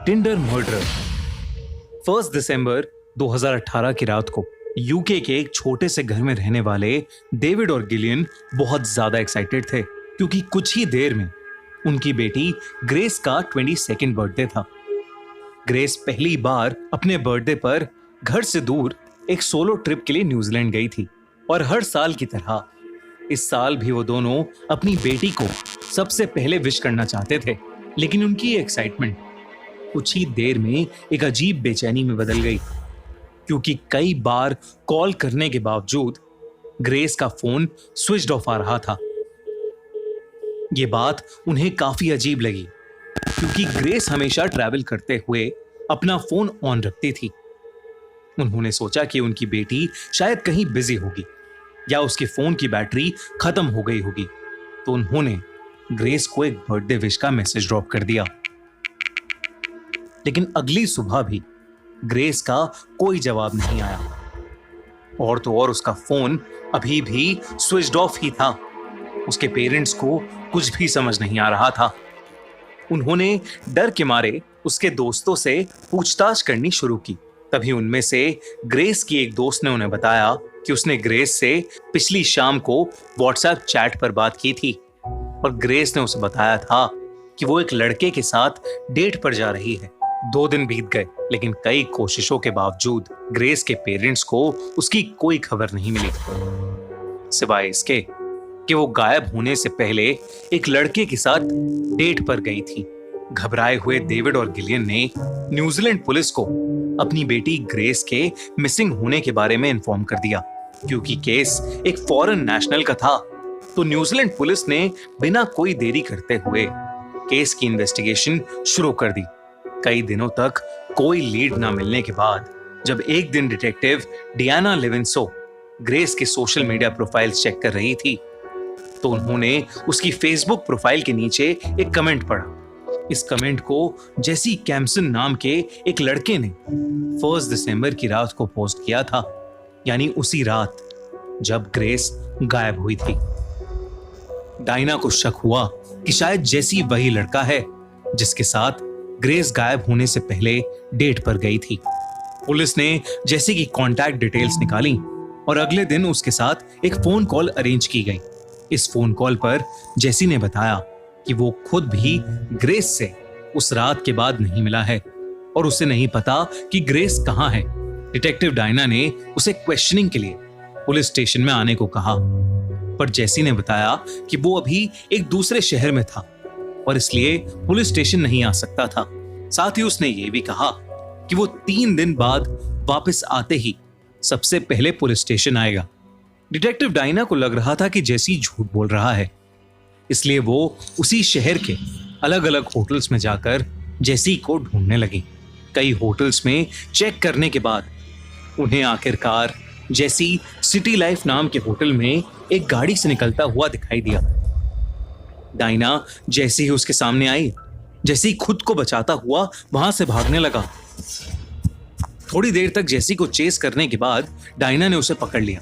Tinder murder. 1 दिसंबर 2018 की रात को यूके के एक छोटे से घर में रहने वाले डेविड और गिलियन बहुत ज्यादा एक्साइटेड थे क्योंकि कुछ ही देर में उनकी बेटी ग्रेस का 22nd बर्थडे था। ग्रेस पहली बार अपने बर्थडे पर घर से दूर एक सोलो ट्रिप के लिए न्यूजीलैंड गई थी और हर साल की तरह इस साल भी वो दोनों अपनी बेटी को सबसे पहले विश करना चाहते थे, लेकिन उनकी एक्साइटमेंट कुछ ही देर में एक अजीब बेचैनी में बदल गई क्योंकि कई बार कॉल करने के बावजूद ग्रेस का फोन स्विच्ड ऑफ आ रहा था। ये बात उन्हें काफी अजीब लगी क्योंकि ग्रेस हमेशा ट्रैवल करते हुए अपना फोन ऑन रखती थी। उन्होंने सोचा कि उनकी बेटी शायद कहीं बिजी होगी या उसके फोन की बैटरी खत्म हो गई होगी, तो उन्होंने ग्रेस को एक बर्थडे विश का मैसेज ड्रॉप कर दिया। लेकिन अगली सुबह भी ग्रेस का कोई जवाब नहीं आया और तो और उसका फोन अभी भी स्विच्ड ऑफ ही था। उसके पेरेंट्स को कुछ भी समझ नहीं आ रहा था। उन्होंने डर के मारे उसके दोस्तों से पूछताछ करनी शुरू की। तभी उनमें से ग्रेस की एक दोस्त ने उन्हें बताया कि उसने ग्रेस से पिछली शाम को व्हाट्सएप चैट पर बात की थी और ग्रेस ने उसे बताया था कि वो एक लड़के के साथ डेट पर जा रही है। 2 दिन बीत गए लेकिन कई कोशिशों के बावजूद ग्रेस के पेरेंट्स को उसकी कोई खबर नहीं मिली, सिवाय इसके कि वो गायब होने से पहले एक लड़के के साथ डेट पर गई थी। घबराए हुए डेविड और गिलियन ने न्यूजीलैंड पुलिस को अपनी बेटी ग्रेस के मिसिंग होने के बारे में इन्फॉर्म कर दिया। क्योंकि केस एक फॉरेन नेशनल का था तो न्यूजीलैंड पुलिस ने बिना कोई देरी करते हुए केस की इन्वेस्टिगेशन शुरू कर दी। कई दिनों तक कोई लीड ना मिलने के बाद जब एक दिन डिटेक्टिव डियाना लेविंसो ग्रेस के सोशल मीडिया प्रोफाइल्स चेक कर रही थी तो उन्होंने उसकी फेसबुक प्रोफाइल के नीचे एक कमेंट पढ़ा। इस कमेंट को जेसी कैम्पसन नाम के एक लड़के ने 1 दिसंबर की रात को पोस्ट किया था, यानी उसी रात जब ग्रेस गायब हुई थी। डायना को शक हुआ कि शायद जेसी वही लड़का है जिसके साथ ग्रेस गायब होने से पहले डेट पर गई थी। पुलिस ने जेसी की कॉन्टैक्ट डिटेल्स निकाली और अगले दिन उसके साथ एक फोन कॉल अरेंज की गई। इस फोन कॉल पर जेसी ने बताया कि वो खुद भी ग्रेस से उस रात के बाद नहीं मिला है और उसे नहीं पता कि ग्रेस कहां है। डिटेक्टिव डायना ने उसे क्वेश्चनिंग के लिए पुलिस स्टेशन में आने को कहा, पर जेसी ने बताया कि वो अभी एक दूसरे शहर में था और इसलिए पुलिस स्टेशन नहीं आ सकता था। साथ ही उसने ये भी कहा कि वो 3 दिन बाद वापस आते ही सबसे पहले पुलिस स्टेशन आएगा। डिटेक्टिव डायना को लग रहा था कि जेसी झूठ बोल रहा है, इसलिए वो उसी शहर के अलग अलग होटल्स में जाकर जेसी को ढूंढने लगी। कई होटल्स में चेक करने के बाद उन्हें आखिरकार जेसी सिटी लाइफ नाम के होटल में एक गाड़ी से निकलता हुआ दिखाई दिया। डायना जैसे ही उसके सामने आई, जेसी खुद को बचाता हुआ वहां से भागने लगा। थोड़ी देर तक जेसी को चेस करने के बाद डायना ने उसे पकड़ लिया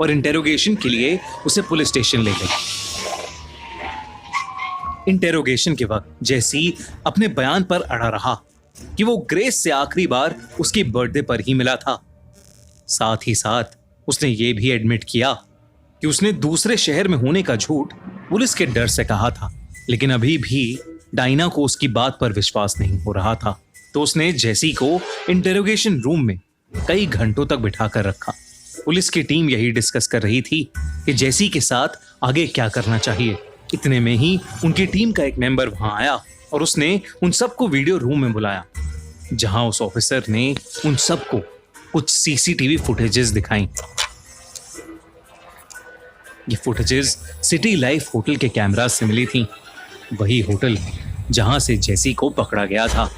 और इंटेरोगेशन के लिए उसे पुलिस स्टेशन ले गई। इंटेरोगेशन के वक्त जेसी अपने बयान पर अड़ा रहा कि वो ग्रेस से आखिरी बार उसकी बर्थडे पर ही मिला था। साथ ही साथ उसने ये भी एडमिट किया कि उसने दूसरे शहर में होने का झूठ पुलिस के डर से कहा था, लेकिन अभी भी डायना को उसकी बात पर विश्वास नहीं हो रहा था। तो उसने जेसी को इंटेरोगेशन रूम में कई घंटों तक बिठाकर रखा। पुलिस की टीम यही डिस्कस कर रही थी कि जेसी के साथ आगे क्या करना चाहिए। इतने में ही उनकी टीम का एक मेंबर वहां आया और उसने उन सबको वीडियो रूम में बुलाया, जहां उस ऑफिसर ने उन सबको कुछ सीसीटीवी फुटेजेस दिखाई। ये फुटेजेस सिटी लाइफ होटल के कैमरास से मिली थी, वही होटल जहां से जेसी को पकड़ा गया था।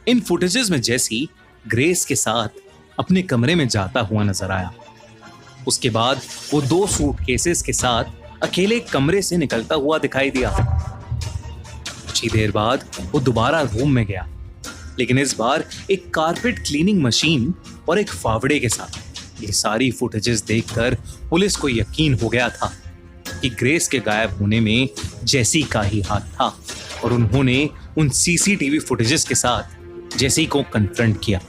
इन फुटेजेस में जेसी ग्रेस के साथ अपने कमरे में जाता हुआ नजर आया। उसके बाद वो 2 सूटकेसेस के साथ अकेले कमरे से निकलता हुआ दिखाई दिया। कुछ ही देर बाद वो दोबारा रूम में गया, लेकिन इस बार एक कारपेट क्लीनिंग मशीन और एक फावड़े के साथ। ये सारी फुटेजेस देखकर पुलिस को यकीन हो गया था कि ग्रेस के गायब होने में जेसी का ही हाथ था और उन्होंने उन सीसीटीवी फुटेजेस के साथ जेसी को कन्फ्रंट किया।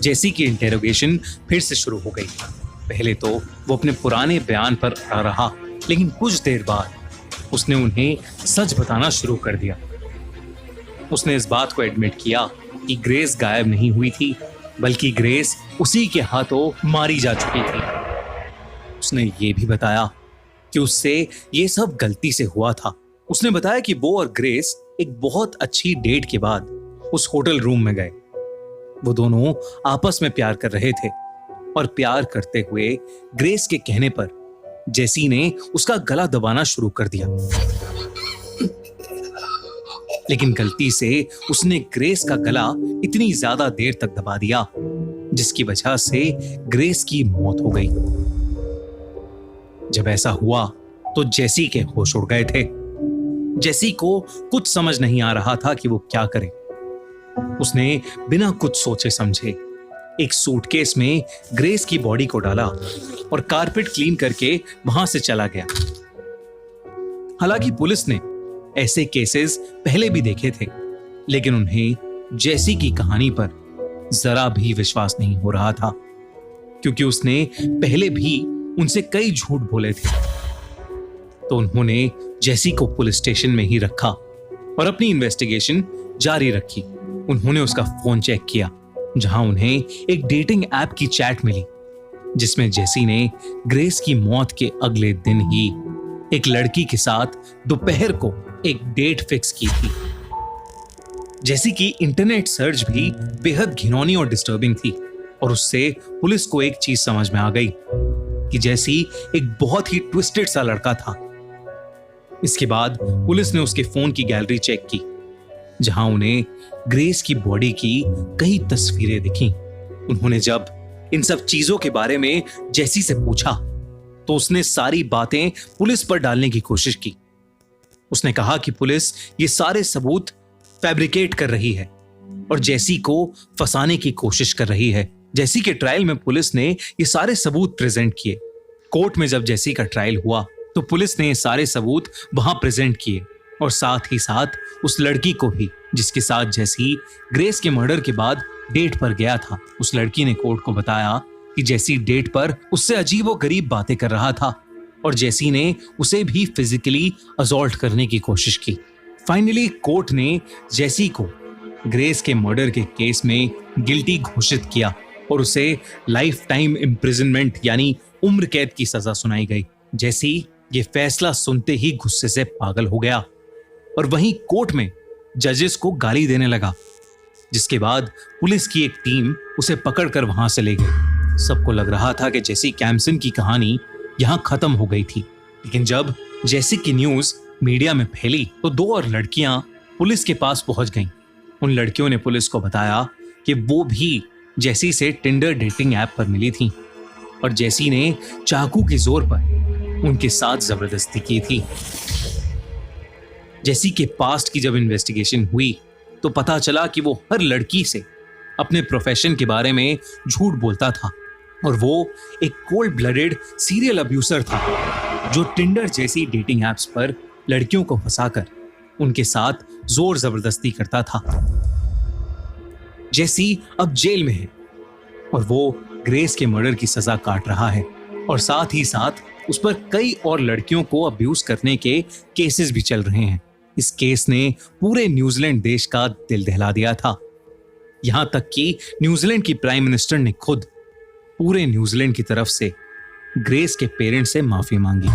जेसी की इंटेरोगेशन फिर से शुरू हो गई। पहले तो वो अपने पुराने बयान पर अड़ा रहा, लेकिन कुछ देर बाद उसने उन्हें सच बताना शुरू कर दिया। उसने इस बात को एडमिट किया कि ग्रेस गायब नहीं हुई थी, बल्कि ग्रेस उसी के हाथों मारी जा चुकी थी। उसने ये भी बताया कि उससे ये सब गलती से हुआ था। उसने बताया कि वो और ग्रेस एक बहुत अच्छी डेट के बाद उस होटल रूम में गए। वो दोनों आपस में प्यार कर रहे थे और प्यार करते हुए ग्रेस के कहने पर जेसी ने उसका गला दबाना शुरू कर दिया, लेकिन गलती से उसने ग्रेस का गला इतनी ज्यादा देर तक दबा दिया जिसकी वजह से ग्रेस की मौत हो गई। जब ऐसा हुआ तो जेसी के होश उड़ गए थे। जेसी को कुछ समझ नहीं आ रहा था कि वो क्या करे। उसने बिना कुछ सोचे समझे एक सूटकेस में ग्रेस की बॉडी को डाला और कारपेट क्लीन करके वहां से चला गया। हालांकि पुलिस ने ऐसे केसेस पहले भी देखे थे, लेकिन उन्हें जेसी की कहानी पर जरा भी विश्वास नहीं हो रहा था, क्योंकि उसने पहले भी उनसे कई झूठ बोले थे। तो उन्होंने जेसी को पुलिस स्टेशन में ही रखा और अपनी इन्वेस्टिगेशन जारी रखी। उन्होंने उसका फोन चेक किया, जहां उन्हें एक डेटिंग ऐप की चैट मिली, जिसमें जेसी ने ग्रेस की मौत के अगले दिन ही एक लड़की के साथ दोपहर को एक डेट फिक्स की थी। जेसी की इंटरनेट सर्च भी बेहद घिनौनी और डिस्टर्बिंग थी, और उससे पुलिस को एक चीज समझ में आ गई कि जेसी एक बहुत ही ट्विस्टेड सा लड़का था। इसके बाद पुलिस ने उसके फोन की गैलरी चेक की, जहां उन्हें ग्रेस की बॉडी की कई तस्वीरें दिखी। उन्होंने जब इन सब चीजों के बारे में जेसी से पूछा तो उसने सारी बातें पुलिस पर डालने की कोशिश की। उसने कहा कि पुलिस ये सारे सबूत फैब्रिकेट कर रही है और जेसी को फंसाने की कोशिश कर रही है। जेसी के ट्रायल में पुलिस ने ये सारे सबूत प्रेजेंट किए। कोर्ट में जब जेसी का ट्रायल हुआ तो पुलिस ने ये सारे सबूत वहां प्रेजेंट किए, और साथ ही साथ उस लड़की को भी जिसके साथ जेसी ग्रेस के मर्डर के बाद डेट पर गया था। उस लड़की ने कोर्ट को बताया कि जेसी डेट पर उससे अजीबोगरीब बातें कर रहा था और जेसी ने उसे भी फिजिकली असॉल्ट करने की कोशिश की। फाइनली कोर्ट ने जेसी को ग्रेस के मर्डर के केस में गिल्टी घोषित किया और उसे लाइफ टाइम इम्प्रिजनमेंट यानी उम्र कैद की सजा सुनाई गई। जेसी ये फैसला सुनते ही गुस्से से पागल हो गया और वहीं कोर्ट में जजेस को गाली देने लगा, जिसके बाद पुलिस की एक टीम उसे पकड़कर वहां से ले गई। सबको लग रहा था कि जेसी कैम्पसन की कहानी यहां खत्म हो गई थी, लेकिन जब जेसी की न्यूज मीडिया में फैली तो 2 और लड़कियां पुलिस के पास पहुंच गईं। उन लड़कियों ने पुलिस को बताया कि वो भी जेसी से टिंडर डेटिंग ऐप पर मिली थी और जेसी ने चाकू के जोर पर उनके साथ जबरदस्ती की थी। जेसी के पास्ट की जब इन्वेस्टिगेशन हुई तो पता चला कि वो हर लड़की से अपने प्रोफेशन के बारे में झूठ बोलता था और वो एक कोल्ड ब्लडेड सीरियल अब्यूसर था जो टिंडर जैसी डेटिंग एप्स पर लड़कियों को फंसाकर उनके साथ जोर जबरदस्ती करता था। जेसी अब जेल में है और वो ग्रेस के मर्डर की सजा काट रहा है और साथ ही साथ उस पर कई और लड़कियों को अब्यूज करने के केसेस भी चल रहे हैं। इस केस ने पूरे न्यूजीलैंड देश का दिल दहला दिया था, यहां तक कि न्यूजीलैंड की प्राइम मिनिस्टर ने खुद पूरे न्यूजीलैंड की तरफ से ग्रेस के पेरेंट्स से माफी मांगी।